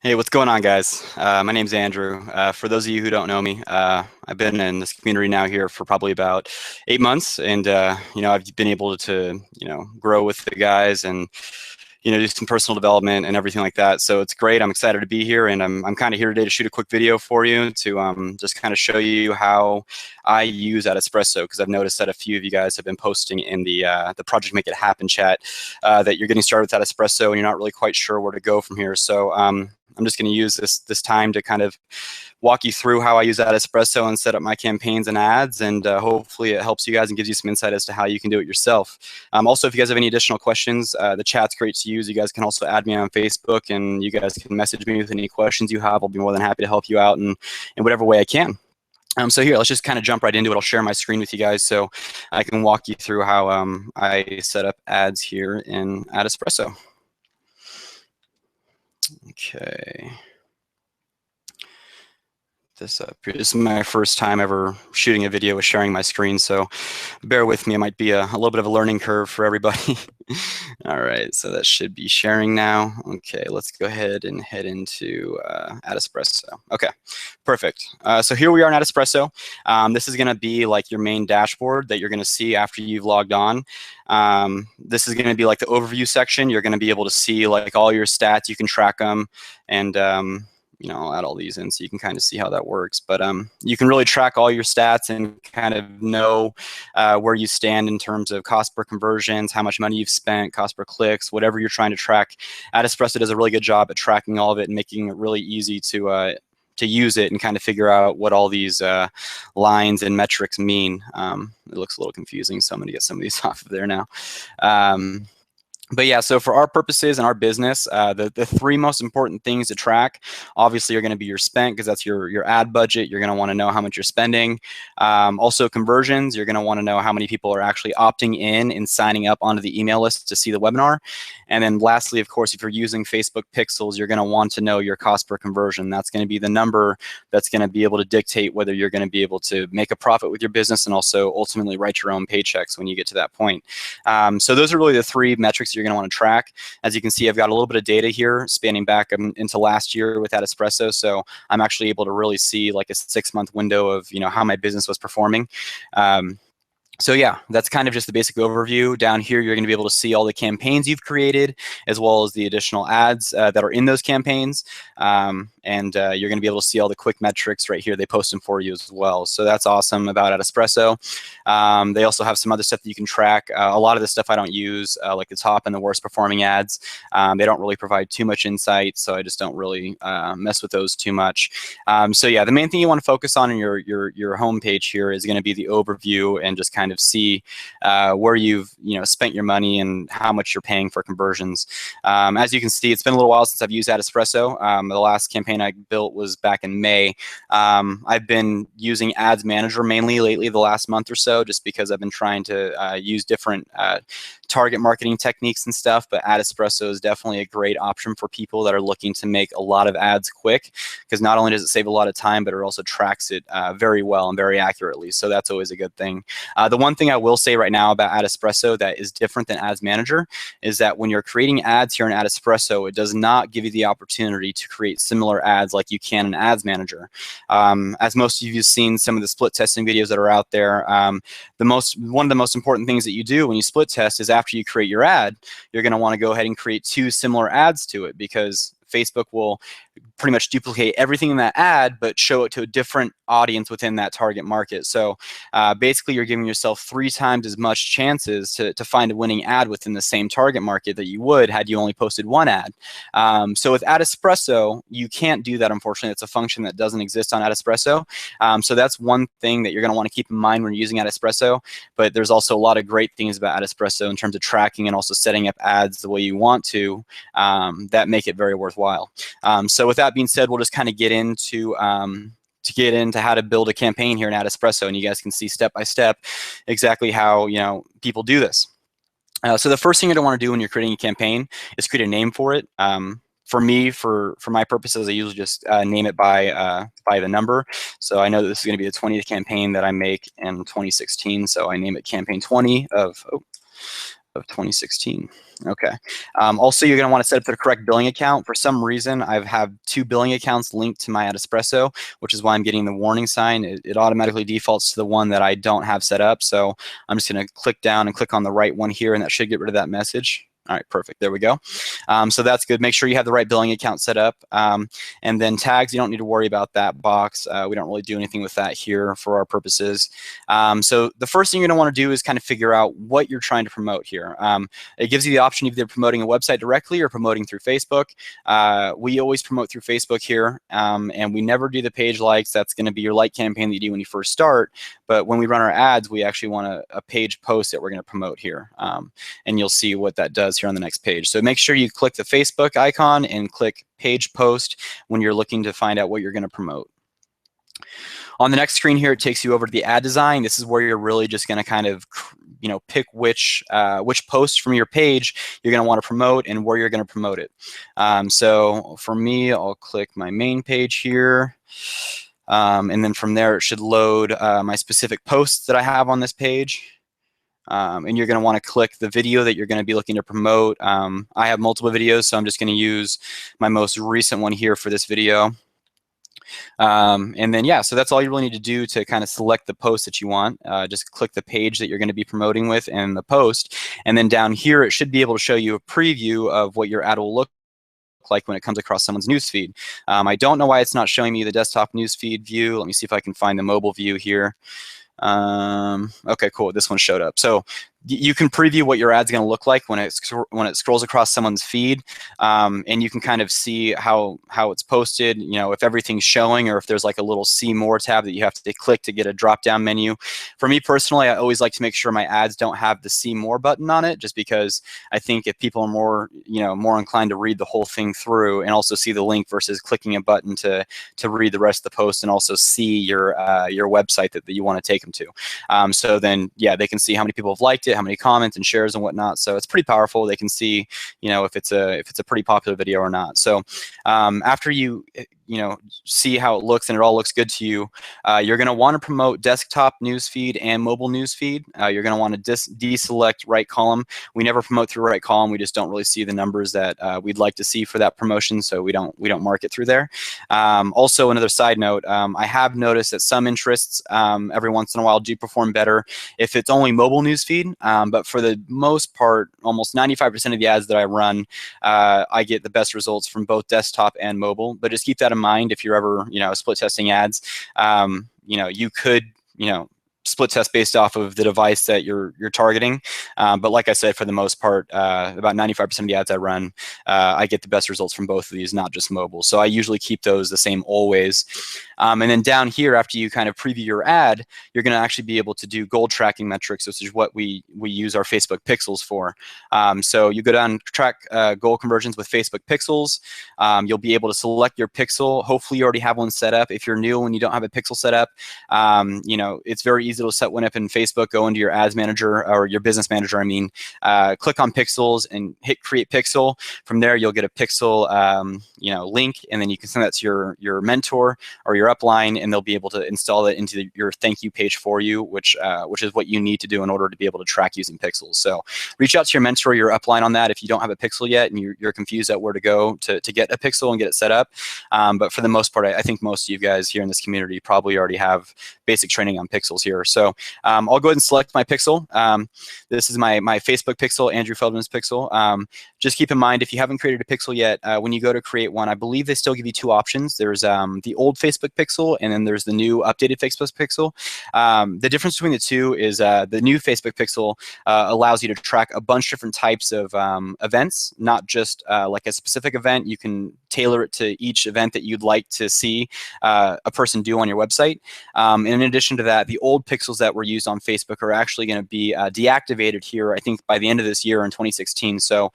Hey, what's going on, guys? My name's Andrew. For those of you who don't know me, I've been in this community now here for probably about 8 months, and I've been able to grow with the guys and do some personal development and everything like that. So it's great. I'm excited to be here, and I'm kind of here today to shoot a quick video for you to just kind of show you how I use Adespresso, because I've noticed that a few of you guys have been posting in the Project Make It Happen chat that you're getting started with Adespresso and you're not really quite sure where to go from here. So I'm just going to use this time to kind of walk you through how I use Adespresso and set up my campaigns and ads, and hopefully it helps you guys and gives you some insight as to how you can do it yourself. Also, if you guys have any additional questions, the chat's great to use. You guys can also add me on Facebook, and you guys can message me with any questions you have. I'll be more than happy to help you out in whatever way I can. So here, let's just kind of jump right into it. I'll share my screen with you guys so I can walk you through how I set up ads here in Adespresso. Okay. This up here. This is my first time ever shooting a video with sharing my screen, so bear with me. It might be a little bit of a learning curve for everybody. All right, so that should be sharing now. Okay, let's go ahead and head into Adespresso. Okay, perfect. So here we are in Adespresso. This is going to be like your main dashboard that you're going to see after you've logged on. This is going to be like the overview section. You're going to be able to see like all your stats. You can track them, and I'll add all these in so you can kind of see how that works. But you can really track all your stats and kind of know where you stand in terms of cost per conversions, how much money you've spent, cost per clicks, whatever you're trying to track. Adespresso does a really good job at tracking all of it and making it really easy to use it and kind of figure out what all these lines and metrics mean. It looks a little confusing, so I'm going to get some of these off of there now. But yeah, so for our purposes and our business, the three most important things to track, obviously, are going to be your spend, because that's your ad budget. You're going to want to know how much you're spending. Also, conversions. You're going to want to know how many people are actually opting in and signing up onto the email list to see the webinar. And then lastly, of course, if you're using Facebook Pixels, you're going to want to know your cost per conversion. That's going to be the number that's going to be able to dictate whether you're going to be able to make a profit with your business and also ultimately write your own paychecks when you get to that point. So those are really the three metrics you're going to want to track. As you can see, I've got a little bit of data here spanning back into last year with Adespresso, so I'm actually able to really see like a 6-month window of how my business was performing. So yeah, that's kind of just the basic overview. Down here, you're going to be able to see all the campaigns you've created, as well as the additional ads that are in those campaigns. And you're going to be able to see all the quick metrics right here. They post them for you as well. So that's awesome about Adespresso. They also have some other stuff that you can track. A lot of the stuff I don't use, like the top and the worst performing ads. They don't really provide too much insight, so I just don't really mess with those too much. So yeah, the main thing you want to focus on in your home page here is going to be the overview and just kind of see where you've spent your money and how much you're paying for conversions. As you can see, it's been a little while since I've used Adespresso. The last campaign I built was back in May. I've been using Ads Manager mainly lately, the last month or so, just because I've been trying to use different target marketing techniques and stuff. But Adespresso is definitely a great option for people that are looking to make a lot of ads quick, because not only does it save a lot of time, but it also tracks it very well and very accurately. So that's always a good thing. The one thing I will say right now about Adespresso that is different than Ads Manager is that when you're creating ads here in Adespresso, it does not give you the opportunity to create similar ads like you can in Ads Manager. As most of you have seen some of the split testing videos that are out there, one of the most important things that you do when you split test is after you create your ad, you're going to want to go ahead and create 2 similar ads to it, because Facebook will pretty much duplicate everything in that ad, but show it to a different audience within that target market. So basically, you're giving yourself 3 times as much chances to find a winning ad within the same target market that you would had you only posted 1 ad. So with Adespresso, you can't do that, unfortunately. It's a function that doesn't exist on Adespresso. So that's one thing that you're going to want to keep in mind when you're using Adespresso. But there's also a lot of great things about Adespresso in terms of tracking and also setting up ads the way you want to that make it very worthwhile. So with that being said, we'll just kind of get into how to build a campaign here in Adespresso, and you guys can see step by step exactly how people do this. So the first thing you're going to want to do when you're creating a campaign is create a name for it. For me, for my purposes, I usually just name it by the number. So I know that this is going to be the 20th campaign that I make in 2016. So I name it campaign 20 of of 2016. Okay. Also, you're going to want to set up the correct billing account. For some reason, I have 2 billing accounts linked to my Adespresso, which is why I'm getting the warning sign. It automatically defaults to the one that I don't have set up. So I'm just going to click down and click on the right one here, and that should get rid of that message. All right, perfect. There we go. So that's good. Make sure you have the right billing account set up. And then tags, you don't need to worry about that box. We don't really do anything with that here for our purposes. So the first thing you're going to want to do is kind of figure out what you're trying to promote here. It gives you the option of either promoting a website directly or promoting through Facebook. We always promote through Facebook here, and we never do the page likes. That's going to be your like campaign that you do when you first start. But when we run our ads, we actually want a page post that we're going to promote here. And you'll see what that does here on the next page. So make sure you click the Facebook icon and click page post when you're looking to find out what you're going to promote. On the next screen here, it takes you over to the ad design. This is where you're really just going to kind of, pick which posts from your page you're going to want to promote and where you're going to promote it. So for me, I'll click my main page here. And then from there, it should load my specific posts that I have on this page. And you're going to want to click the video that you're going to be looking to promote. I have multiple videos, so I'm just going to use my most recent one here for this video. And then, yeah, so that's all you really need to do to kind of select the post that you want. Just click the page that you're going to be promoting with and the post. And then down here, it should be able to show you a preview of what your ad will look like when it comes across someone's newsfeed. I don't know why it's not showing me the desktop newsfeed view. Let me see if I can find the mobile view here. Okay, cool. This one showed up. So you can preview what your ad's going to look like when it scrolls across someone's feed, and you can kind of see how it's posted. If everything's showing, or if there's like a little see more tab that you have to click to get a drop down menu. For me personally, I always like to make sure my ads don't have the see more button on it, just because I think if people are more inclined to read the whole thing through and also see the link versus clicking a button to read the rest of the post and also see your website that you want to take them to. So then, yeah, they can see how many people have liked it, how many comments and shares and whatnot. So it's pretty powerful. They can see, if it's a pretty popular video or not. So after you see how it looks and it all looks good to you, you're going to want to promote desktop newsfeed and mobile newsfeed. You're going to want to deselect right column. We never promote through right column. We just don't really see the numbers that we'd like to see for that promotion, so we don't mark it through there. Also, another side note, I have noticed that some interests every once in a while do perform better if it's only mobile newsfeed. But for the most part, almost 95% of the ads that I run, I get the best results from both desktop and mobile. But just keep that in mind if you're ever split testing ads. You could split test based off of the device that you're targeting. But like I said, for the most part, about 95% of the ads I run, I get the best results from both of these, not just mobile. So I usually keep those the same always. And then down here, after you kind of preview your ad, you're going to actually be able to do goal tracking metrics, which is what we use our Facebook pixels for. So you go down and track goal conversions with Facebook pixels. You'll be able to select your pixel. Hopefully you already have one set up. If you're new and you don't have a pixel set up, it's very easy to set one up in Facebook. Go into your ads manager, or your business manager, click on pixels and hit create pixel. From there, you'll get a pixel link, and then you can send that to your mentor or your upline, and they'll be able to install it into your thank you page for you, which is what you need to do in order to be able to track using pixels. So reach out to your mentor or your upline on that if you don't have a pixel yet and you're confused at where to go to get a pixel and get it set up. But for the most part, I think most of you guys here in this community probably already have basic training on pixels here. So I'll go ahead and select my pixel. This is my Facebook pixel, Andrew Feldman's pixel. Just keep in mind, if you haven't created a pixel yet, when you go to create one, I believe they still give you two options. There's the old Facebook pixel, and then there's the new updated Facebook pixel. The difference between the two is the new Facebook pixel allows you to track a bunch of different types of events, not just like a specific event. You can tailor it to each event that you'd like to see a person do on your website. And in addition to that, the old pixels that were used on Facebook are actually going to be deactivated here, I think, by the end of this year in 2016. So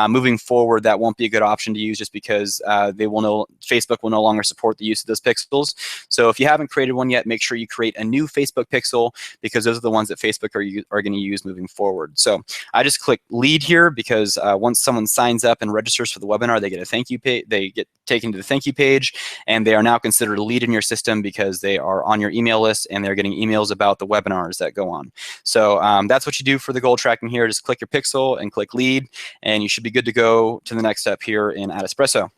moving forward, that won't be a good option to use, just because Facebook will no longer support the use of those pixels. So if you haven't created one yet, make sure you create a new Facebook pixel, because those are the ones that Facebook are going to use moving forward. So I just click lead here, because once someone signs up and registers for the webinar, they get a thank you page. They get taken to the thank you page, and they are now considered a lead in your system because they are on your email list and they're getting emails about the the webinars that go on. So that's what you do for the goal tracking here. Just click your pixel and click lead, and you should be good to go to the next step here in Adespresso.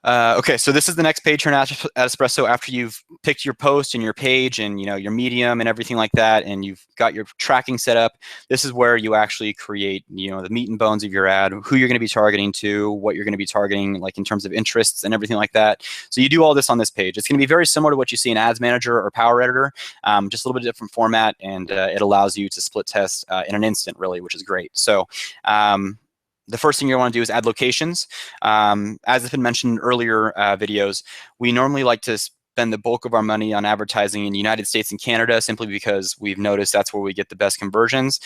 Okay, so this is the next page here in Adespresso after you've picked your post and your page and your medium and everything like that, and you've got your tracking set up. This is where you actually create the meat and bones of your ad, who you're going to be targeting to, what you're going to be targeting, like in terms of interests and everything like that. So you do all this on this page. It's going to be very similar to what you see in Ads Manager or Power Editor, just a little bit different format, and it allows you to split test in an instant, really, which is great. So the first thing you want to do is add locations. As has been mentioned in earlier videos, we normally like to spend the bulk of our money on advertising in the United States and Canada, simply because we've noticed that's where we get the best conversions.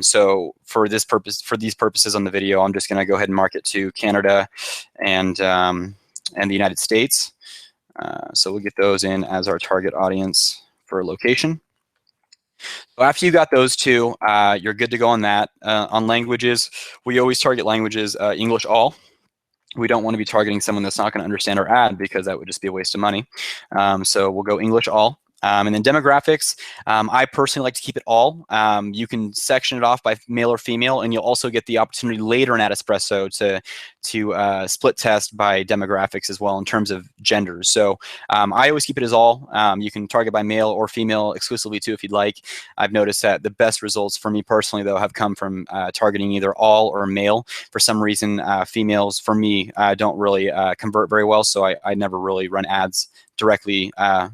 So for these purposes on the video, I'm just going to go ahead and mark it to Canada and the United States. So we'll get those in as our target audience for location. So after you got those two, you're good to go on that. On languages, we always target languages English all. We don't want to be targeting someone that's not going to understand our ad, because that would just be a waste of money. So we'll go English all. And then demographics, I personally like to keep it all. You can section it off by male or female, and you'll also get the opportunity later in Adespresso to split test by demographics as well in terms of genders. So I always keep it as all. You can target by male or female exclusively too if you'd like. I've noticed that the best results for me personally, though, have come from targeting either all or male. For some reason, females, for me, don't really convert very well, so I never really run ads directly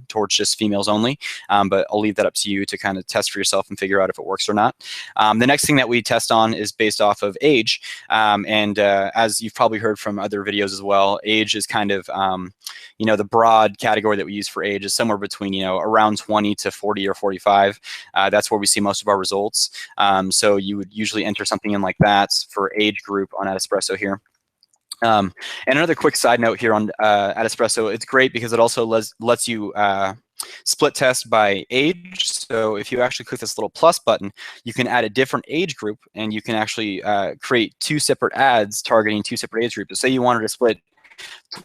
towards just females only, but I'll leave that up to you to kind of test for yourself and figure out if it works or not. The next thing that we test on is based off of age, and as you've probably heard from other videos as well, age is kind of the broad category that we use for age is somewhere between around 20 to 40 or 45. That's where we see most of our results. So you would usually enter something in like that for age group on Adespresso here. And another quick side note here on Adespresso, it's great because it also lets you split test by age. So if you actually click this little plus button, you can add a different age group, and you can actually create two separate ads targeting two separate age groups. So say you wanted to split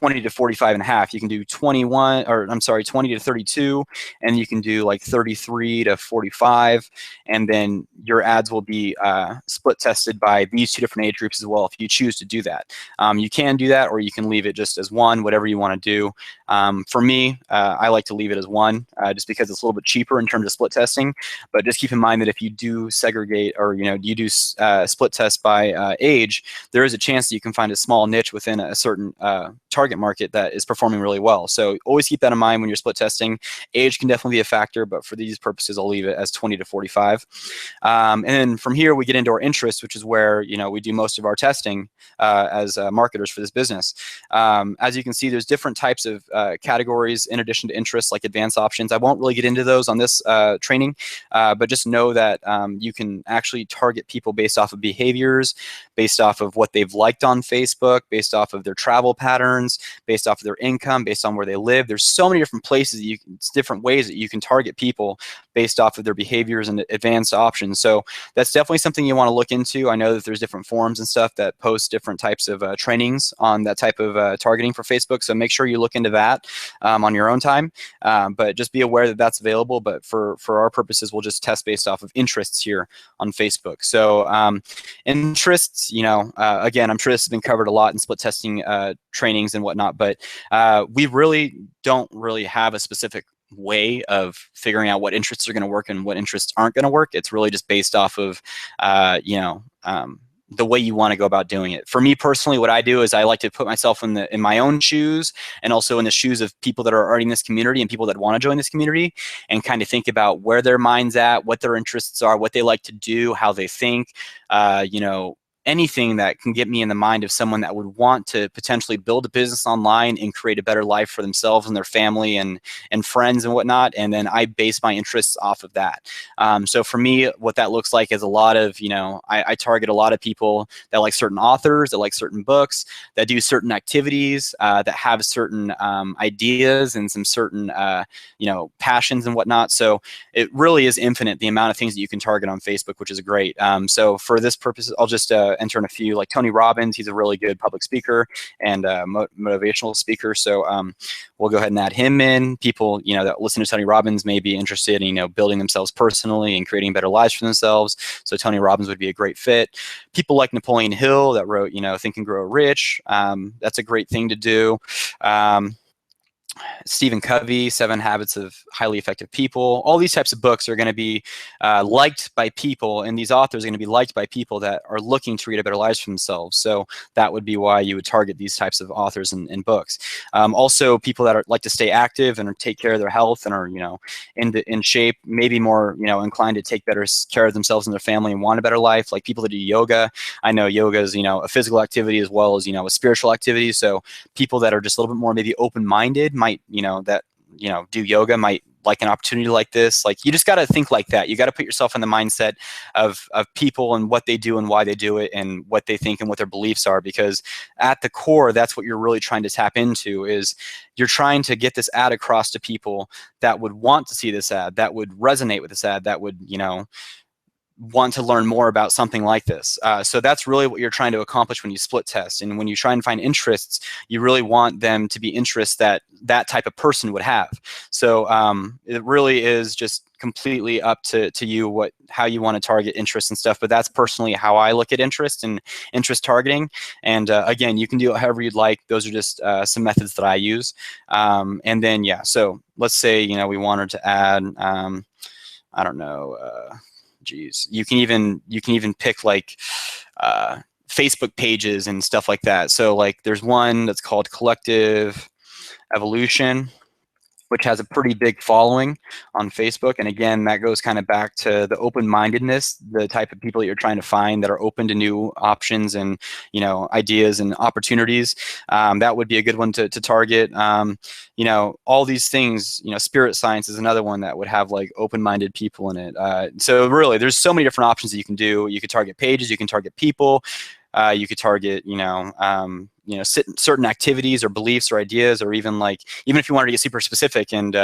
20 to 45 and a half, you can do 20 to 32, and you can do like 33 to 45, and then your ads will be split tested by these two different age groups as well if you choose to do that. You can do that, or you can leave it just as one, whatever you want to do. For me, I like to leave it as one, just because it's a little bit cheaper in terms of split testing, but just keep in mind that if you do segregate, or you do split test by age, there is a chance that you can find a small niche within a certain target market that is performing really well. So always keep that in mind when you're split testing. Age can definitely be a factor, but for these purposes, I'll leave it as 20 to 45. And then from here, we get into our interests, which is where we do most of our testing as marketers for this business. As you can see, there's different types of categories in addition to interests, like advanced options. I won't really get into those on this training, but just know that you can actually target people based off of behaviors, based off of what they've liked on Facebook, based off of their travel patterns, based off of their income, based on where they live. There's so many different places different ways that you can target people based off of their behaviors and advanced options. So that's definitely something you want to look into. I know that there's different forums and stuff that post different types of trainings on that type of targeting for Facebook. So make sure you look into that on your own time. But just be aware that that's available. But for our purposes, we'll just test based off of interests here on Facebook. So interests, again, I'm sure this has been covered a lot in split testing trainings and whatnot, but we really don't have a specific way of figuring out what interests are going to work and what interests aren't going to work. It's really just based off of the way you want to go about doing it. For me personally, what I do is I like to put myself in my own shoes, and also in the shoes of people that are already in this community and people that want to join this community, and kind of think about where their mind's at, what their interests are, what they like to do, how they think, anything that can get me in the mind of someone that would want to potentially build a business online and create a better life for themselves and their family and friends and whatnot. And then I base my interests off of that. So for me, what that looks like is a lot of, I target a lot of people that like certain authors, that like certain books, that do certain activities, that have certain ideas and some certain, passions and whatnot. So it really is infinite, the amount of things that you can target on Facebook, which is great. So for this purpose, I'll just enter in a few, like Tony Robbins. He's a really good public speaker and motivational speaker. So we'll go ahead and add him in. People, that listen to Tony Robbins may be interested in, building themselves personally and creating better lives for themselves. So Tony Robbins would be a great fit. People like Napoleon Hill that wrote, Think and Grow Rich. That's a great thing to do. Stephen Covey, 7 Habits of Highly Effective People. All these types of books are going to be liked by people, and these authors are going to be liked by people that are looking to create a better lives for themselves. So that would be why you would target these types of authors and books. Also, people that like to stay active and take care of their health and are in shape, maybe more inclined to take better care of themselves and their family and want a better life. Like people that do yoga. I know yoga is a physical activity as well as a spiritual activity. So people that are just a little bit more maybe open-minded might do yoga might like an opportunity like this. Like, you just got to think like that. You got to put yourself in the mindset of people and what they do and why they do it and what they think and what their beliefs are, because at the core, that's what you're really trying to tap into. Is you're trying to get this ad across to people that would want to see this ad, that would resonate with this ad, that would want to learn more about something like this. So that's really what you're trying to accomplish when you split test. And when you try and find interests, you really want them to be interests that that type of person would have. So it really is just completely up to you how you want to target interests and stuff. But that's personally how I look at interest and interest targeting. And again, you can do it however you'd like. Those are just some methods that I use. And then, yeah, so let's say, we wanted to add, I don't know, geez, you can even pick like Facebook pages and stuff like that. So like there's one that's called Collective Evolution, which has a pretty big following on Facebook. And again, that goes kind of back to the open-mindedness, the type of people that you're trying to find that are open to new options and ideas and opportunities. That would be a good one to target. All these things. Spirit Science is another one that would have like open-minded people in it. So really, there's so many different options that you can do. You could target pages. You can target people. You could target, certain activities or beliefs or ideas, or even if you wanted to get super specific and,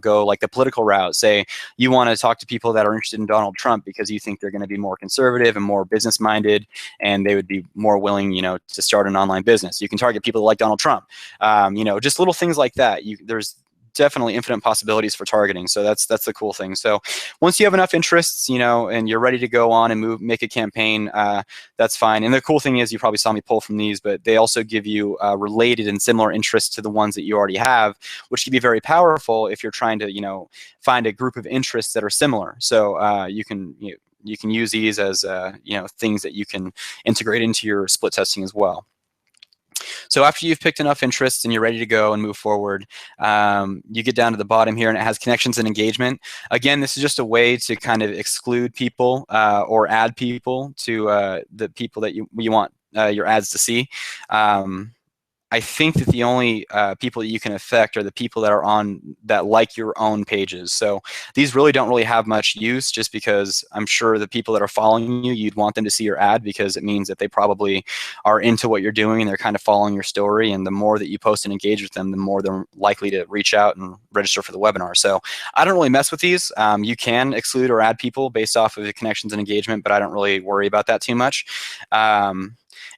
go like the political route. Say you want to talk to people that are interested in Donald Trump because you think they're going to be more conservative and more business minded, and they would be more willing, to start an online business. You can target people that like Donald Trump. Just little things like that. There's definitely infinite possibilities for targeting. So that's the cool thing. So once you have enough interests, and you're ready to go on and make a campaign, that's fine. And the cool thing is, you probably saw me pull from these, but they also give you related and similar interests to the ones that you already have, which can be very powerful if you're trying to, find a group of interests that are similar. So you can use these as things that you can integrate into your split testing as well. So after you've picked enough interests and you're ready to go and move forward, you get down to the bottom here and it has connections and engagement. Again, this is just a way to kind of exclude people or add people to the people that you want your ads to see. I think that the only people that you can affect are the people that like your own pages. So these really don't have much use, just because I'm sure the people that are following you, you'd want them to see your ad, because it means that they probably are into what you're doing and they're kind of following your story. And the more that you post and engage with them, the more they're likely to reach out and register for the webinar. So I don't really mess with these. You can exclude or add people based off of the connections and engagement, but I don't really worry about that too much.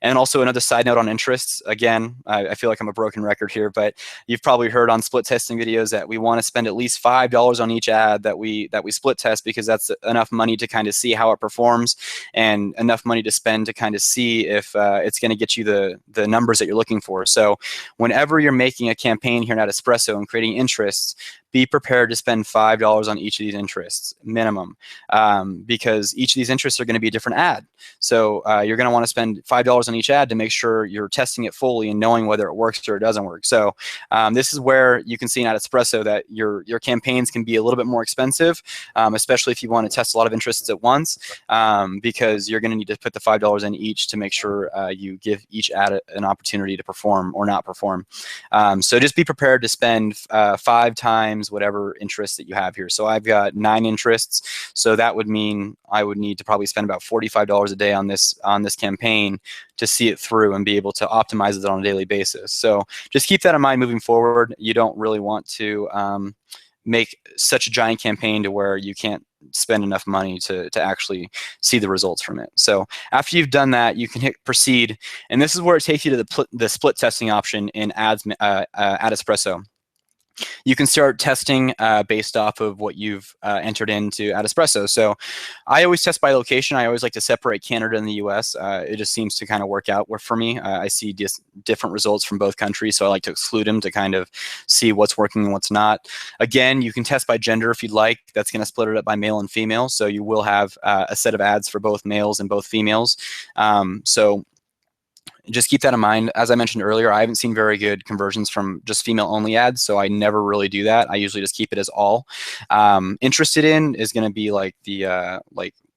And also another side note on interests. Again, I feel like I'm a broken record here, but you've probably heard on split testing videos that we want to spend at least $5 on each ad that we split test, because that's enough money to kind of see how it performs, and enough money to spend to kind of see if it's going to get you the numbers that you're looking for. So whenever you're making a campaign here at Adespresso and creating interests, be prepared to spend $5 on each of these interests minimum, because each of these interests are going to be a different ad. So you're going to want to spend $5 on each ad to make sure you're testing it fully and knowing whether it works or it doesn't work. So this is where you can see in Adespresso that your campaigns can be a little bit more expensive, especially if you want to test a lot of interests at once, because you're going to need to put the $5 in each to make sure you give each ad an opportunity to perform or not perform. So just be prepared to spend 5 times whatever interests that you have here. So I've got 9 interests, so that would mean I would need to probably spend about $45 a day on this campaign to see it through and be able to optimize it on a daily basis. So just keep that in mind moving forward. You don't really want to make such a giant campaign to where you can't spend enough money to actually see the results from it. So after you've done that, you can hit proceed, and this is where it takes you to the split testing option in Adespresso. You can start testing based off of what you've entered into Adespresso. So I always test by location. I always like to separate Canada and the US. It just seems to kind of work out for me. I see different results from both countries, so I like to exclude them to kind of see what's working and what's not. Again, you can test by gender if you'd like. That's going to split it up by male and female, so you will have a set of ads for both males and both females. So just keep that in mind. As I mentioned earlier, I haven't seen very good conversions from just female-only ads, so I never really do that. I usually just keep it as all. Interested in is going to be like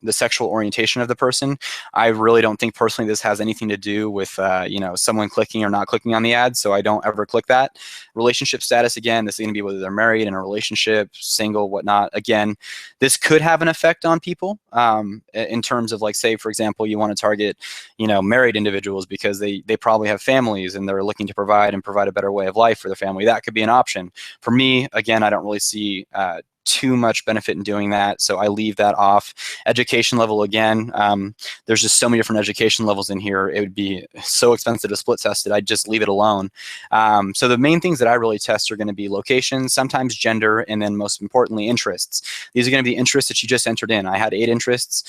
the sexual orientation of the person. I really don't think personally this has anything to do with you know, someone clicking or not clicking on the ad, so I don't ever click that. Relationship status, again, this is going to be whether they're married, in a relationship, single, whatnot. Again, this could have an effect on people in terms of, like, say, for example, you want to target, you know, married individuals because they probably have families and they're looking to provide a better way of life for their family. That could be an option. For me, again, I don't really see too much benefit in doing that, so I leave that off. Education level, again, there's just so many different education levels in here. It would be so expensive to split test it. I'd just leave it alone. So the main things that I really test are going to be location, sometimes gender, and then most importantly, interests. These are going to be interests that you just entered in. I had 8 interests,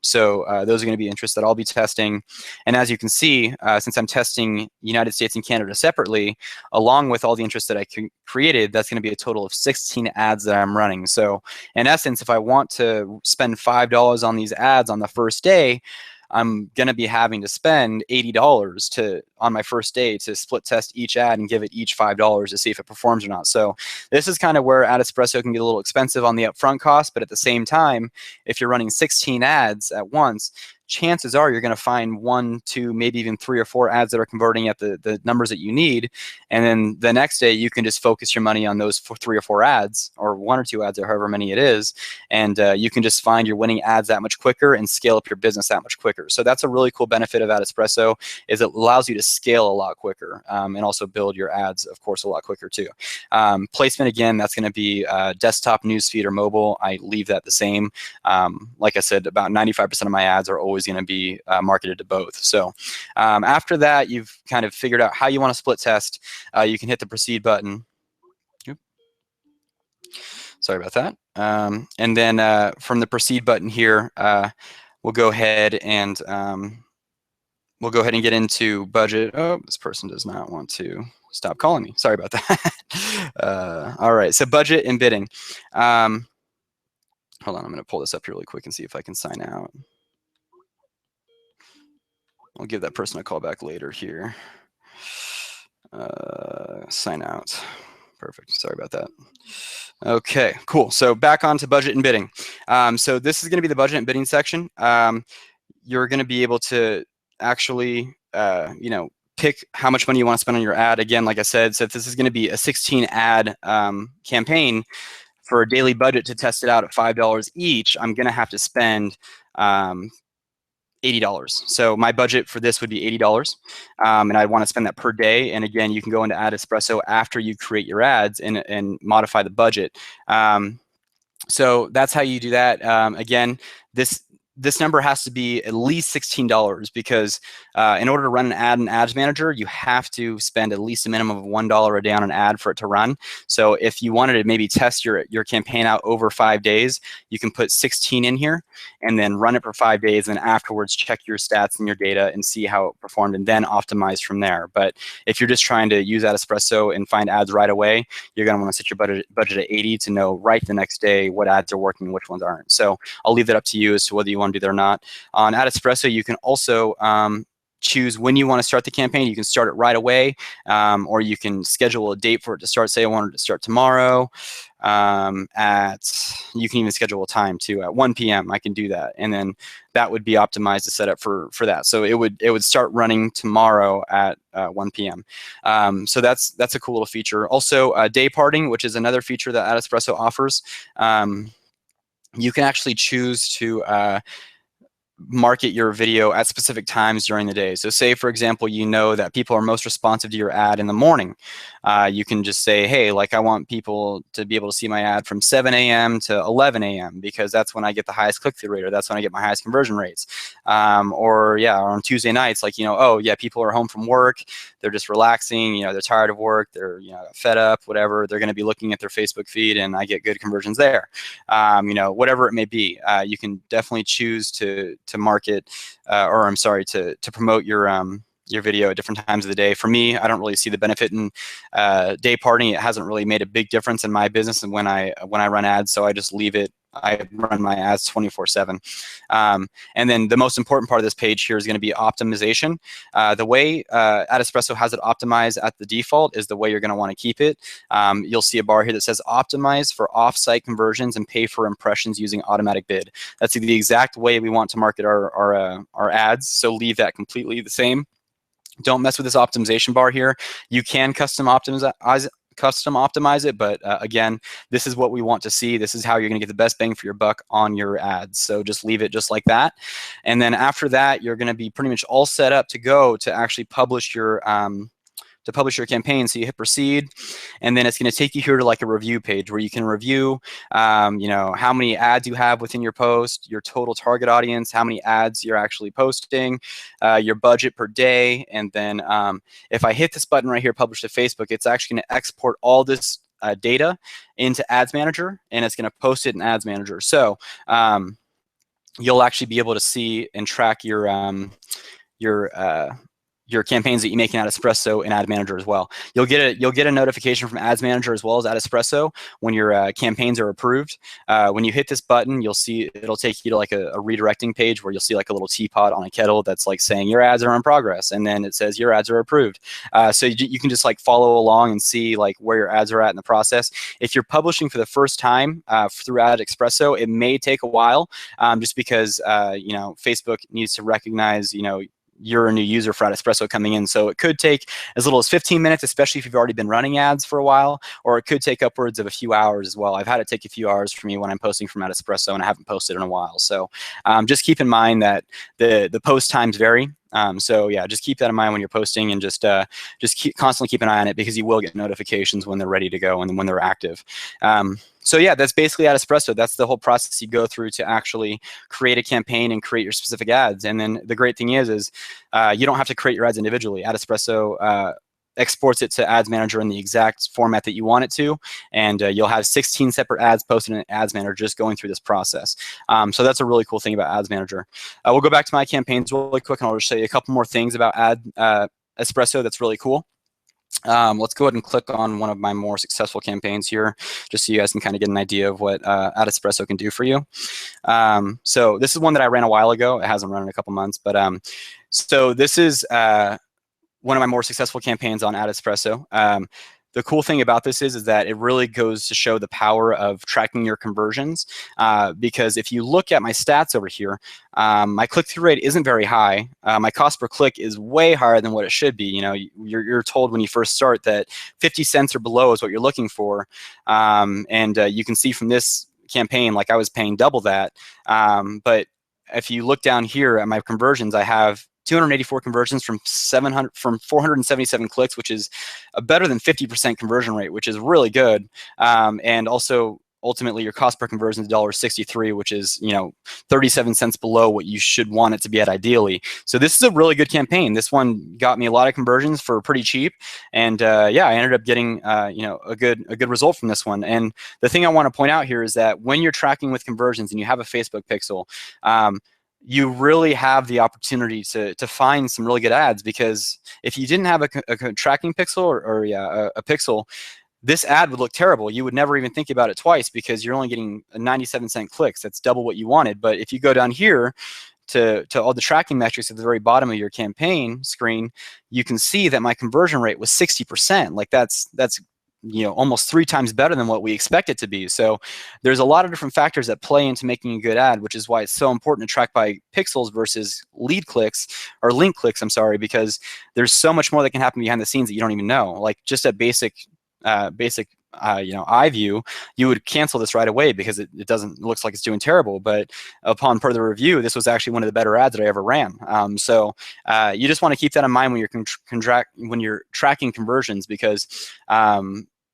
so those are going to be interests that I'll be testing. And as you can see, since I'm testing United States and Canada separately, along with all the interests that I created, that's going to be a total of 16 ads that I'm running. So in essence, if I want to spend $5 on these ads on the first day, I'm going to be having to spend $80 on my first day to split test each ad and give it each $5 to see if it performs or not. So this is kind of where Adespresso can get a little expensive on the upfront cost, but at the same time, if you're running 16 ads at once, chances are you're going to find 1, 2, maybe even 3 or 4 ads that are converting at the numbers that you need. And then the next day, you can just focus your money on those 3 or 4 ads, or 1 or 2 ads, or however many it is. And you can just find your winning ads that much quicker and scale up your business that much quicker. So that's a really cool benefit of Adespresso, is it allows you to scale a lot quicker and also build your ads, of course, a lot quicker too. Placement, again, that's going to be desktop, newsfeed, or mobile. I leave that the same. Like I said, about 95% of my ads are always going to be marketed to both. So after that, you've kind of figured out how you want to split test. You can hit the proceed button. Oop. Sorry about that. And then from the proceed button here, we'll go ahead and get into budget. Oh, this person does not want to stop calling me. Sorry about that. All right, so budget and bidding. Hold on, I'm going to pull this up here really quick and see if I can sign out. I'll give that person a call back later here. Sign out. Perfect. Sorry about that. Okay, cool. So back on to budget and bidding. So this is going to be the budget and bidding section. You're going to be able to actually, you know, pick how much money you want to spend on your ad. Again, like I said, so if this is going to be a 16 ad campaign, for a daily budget to test it out at $5 each, I'm going to have to spend $80. So my budget for this would be $80, and I want to spend that per day. And again, you can go into Adespresso after you create your ads and modify the budget. So that's how you do that. Again, this number has to be at least $16 because in order to run an ad in Ads Manager, you have to spend at least a minimum of $1 a day on an ad for it to run. So if you wanted to maybe test your campaign out over 5 days, you can put 16 in here and then run it for 5 days, and afterwards check your stats and your data and see how it performed and then optimize from there. But if you're just trying to use Adespresso and find ads right away, you're going to want to set your budget at 80 to know right the next day what ads are working and which ones aren't. So I'll leave that up to you as to whether you want to do that or not. On Adespresso, you can also choose when you want to start the campaign. You can start it right away, or you can schedule a date for it to start. Say I wanted to start tomorrow you can even schedule a time too at 1 p.m. I can do that, and then that would be optimized to set up for that. So it would start running tomorrow at 1 p.m. So that's a cool little feature. Also, day parting, which is another feature that Adespresso offers. You can actually choose to market your video at specific times during the day. So say, for example, you know that people are most responsive to your ad in the morning. You can just say, hey, like I want people to be able to see my ad from 7 a.m. to 11 a.m. because that's when I get the highest click-through rate, or that's when I get my highest conversion rates. Or yeah, on Tuesday nights, like, oh yeah, people are home from work, they're just relaxing, they're tired of work, they're fed up, whatever. They're going to be looking at their Facebook feed, and I get good conversions there. Whatever it may be, you can definitely choose to market, or I'm sorry, to promote your video at different times of the day. For me, I don't really see the benefit in day parting. It hasn't really made a big difference in my business and when I run ads, so I just leave it. I run my ads 24/7. And then the most important part of this page here is going to be optimization. The way Adespresso has it optimized at the default is the way you're going to want to keep it. You'll see a bar here that says optimize for off-site conversions and pay for impressions using automatic bid. That's the exact way we want to market our ads, so leave that completely the same. Don't mess with this optimization bar here. You can custom optimize it, but again, this is what we want to see. This is how you're going to get the best bang for your buck on your ads. So just leave it just like that. And then after that, you're going to be pretty much all set up to go to actually publish your campaign. So you hit proceed, and then it's going to take you here to like a review page where you can review, how many ads you have within your post, your total target audience, how many ads you're actually posting, your budget per day. And then if I hit this button right here, publish to Facebook, it's actually going to export all this data into Ads Manager, and it's going to post it in Ads Manager. So you'll actually be able to see and track your campaigns that you make in Adespresso and Ad Manager as well. You'll get a notification from Ads Manager as well as Adespresso when your campaigns are approved. When you hit this button, you'll see it'll take you to like a redirecting page where you'll see like a little teapot on a kettle that's like saying your ads are in progress, and then it says your ads are approved. So you can just like follow along and see like where your ads are at in the process. If you're publishing for the first time through Adespresso, it may take a while, just because Facebook needs to recognize you're a new user for Adespresso coming in. So it could take as little as 15 minutes, especially if you've already been running ads for a while, or it could take upwards of a few hours as well. I've had it take a few hours for me when I'm posting from Adespresso, and I haven't posted in a while. So just keep in mind that the post times vary. So yeah, just keep that in mind when you're posting, and just constantly keep an eye on it, because you will get notifications when they're ready to go and when they're active. So yeah, that's basically Adespresso. That's the whole process you go through to actually create a campaign and create your specific ads. And then the great thing is you don't have to create your ads individually. Adespresso exports it to Ads Manager in the exact format that you want it to, and you'll have 16 separate ads posted in Ads Manager just going through this process. So that's a really cool thing about Ads Manager. We'll go back to my campaigns really quick, and I'll just show you a couple more things about Adespresso that's really cool. Let's go ahead and click on one of my more successful campaigns here, just so you guys can kind of get an idea of what Adespresso can do for you. So this is one that I ran a while ago. It hasn't run in a couple months, but so this is one of my more successful campaigns on Adespresso. The cool thing about this is that it really goes to show the power of tracking your conversions, because if you look at my stats over here, my click-through rate isn't very high. My cost per click is way higher than what it should be. You're told when you first start that 50 cents or below is what you're looking for, and you can see from this campaign, like I was paying double that. But if you look down here at my conversions, I have 284 conversions from 477 clicks, which is a better than 50% conversion rate, which is really good. And also, ultimately, your cost per conversion is $1.63, which is 37 cents below what you should want it to be at ideally. So this is a really good campaign. This one got me a lot of conversions for pretty cheap, and yeah, I ended up getting a good result from this one. And the thing I want to point out here is that when you're tracking with conversions and you have a Facebook pixel, you really have the opportunity to find some really good ads, because if you didn't have a tracking pixel or a pixel, this ad would look terrible. You would never even think about it twice, because you're only getting 97-cent clicks. That's double what you wanted. But if you go down here to all the tracking metrics at the very bottom of your campaign screen, you can see that my conversion rate was 60%. Like that's almost 3 times better than what we expect it to be. So there's a lot of different factors that play into making a good ad, which is why it's so important to track by pixels versus lead clicks, or link clicks, I'm sorry, because there's so much more that can happen behind the scenes that you don't even know. Like just a basic eye view, you would cancel this right away because it looks like it's doing terrible. But upon further review, this was actually one of the better ads that I ever ran. So you just want to keep that in mind when you're tracking conversions, because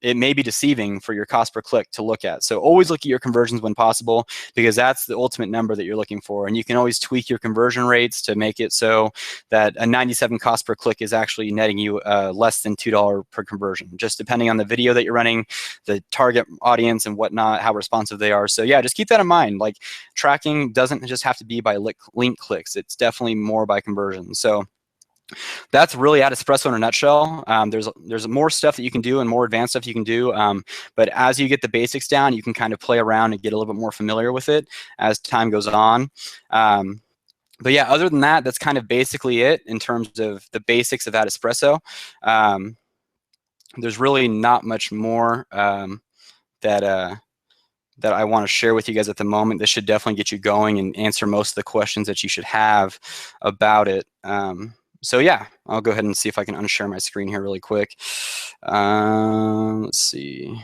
it may be deceiving for your cost per click to look at. So always look at your conversions when possible, because that's the ultimate number that you're looking for. And you can always tweak your conversion rates to make it so that a 97 cost per click is actually netting you less than $2 per conversion, just depending on the video that you're running, the target audience and whatnot, how responsive they are. So yeah, just keep that in mind. Like, tracking doesn't just have to be by link clicks. It's definitely more by conversion. So that's really Adespresso in a nutshell. There's more stuff that you can do and more advanced stuff you can do. But as you get the basics down, you can kind of play around and get a little bit more familiar with it as time goes on. But yeah, other than that, that's kind of basically it in terms of the basics of Adespresso. There's really not much more that I want to share with you guys at the moment. This should definitely get you going and answer most of the questions that you should have about it. So yeah, I'll go ahead and see if I can unshare my screen here really quick. Let's see.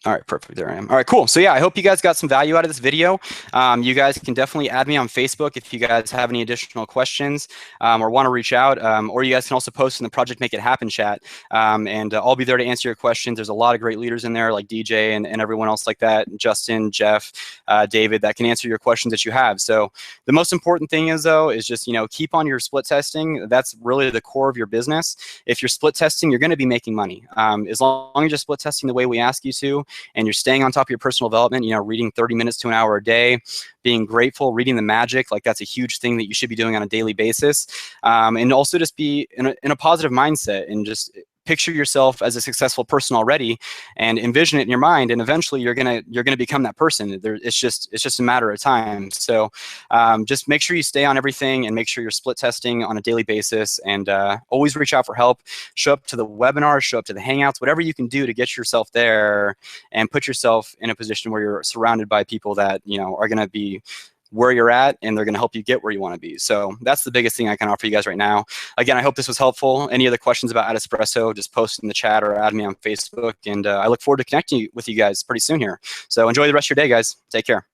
All right, perfect. There I am. All right, cool. So yeah, I hope you guys got some value out of this video. You guys can definitely add me on Facebook if you guys have any additional questions or want to reach out. Or you guys can also post in the Project Make It Happen chat. And I'll be there to answer your questions. There's a lot of great leaders in there, like DJ and everyone else like that, Justin, Jeff, David, that can answer your questions that you have. So the most important thing is, though, is just, keep on your split testing. That's really the core of your business. If you're split testing, you're going to be making money. As long as you're split testing the way we ask you to, and you're staying on top of your personal development, reading 30 minutes to an hour a day, being grateful, reading the magic, like that's a huge thing that you should be doing on a daily basis. And also just be in a positive mindset and just picture yourself as a successful person already and envision it in your mind, and eventually you're gonna become that person. It's just a matter of time. So just make sure you stay on everything and make sure you're split testing on a daily basis, and always reach out for help. Show up to the webinars, show up to the hangouts, whatever you can do to get yourself there and put yourself in a position where you're surrounded by people that are going to be where you're at, and they're going to help you get where you want to be. So that's the biggest thing I can offer you guys right now. Again, I hope this was helpful. Any other questions about Adespresso, just post in the chat or add me on Facebook, and I look forward to connecting with you guys pretty soon here. So enjoy the rest of your day, guys. Take care.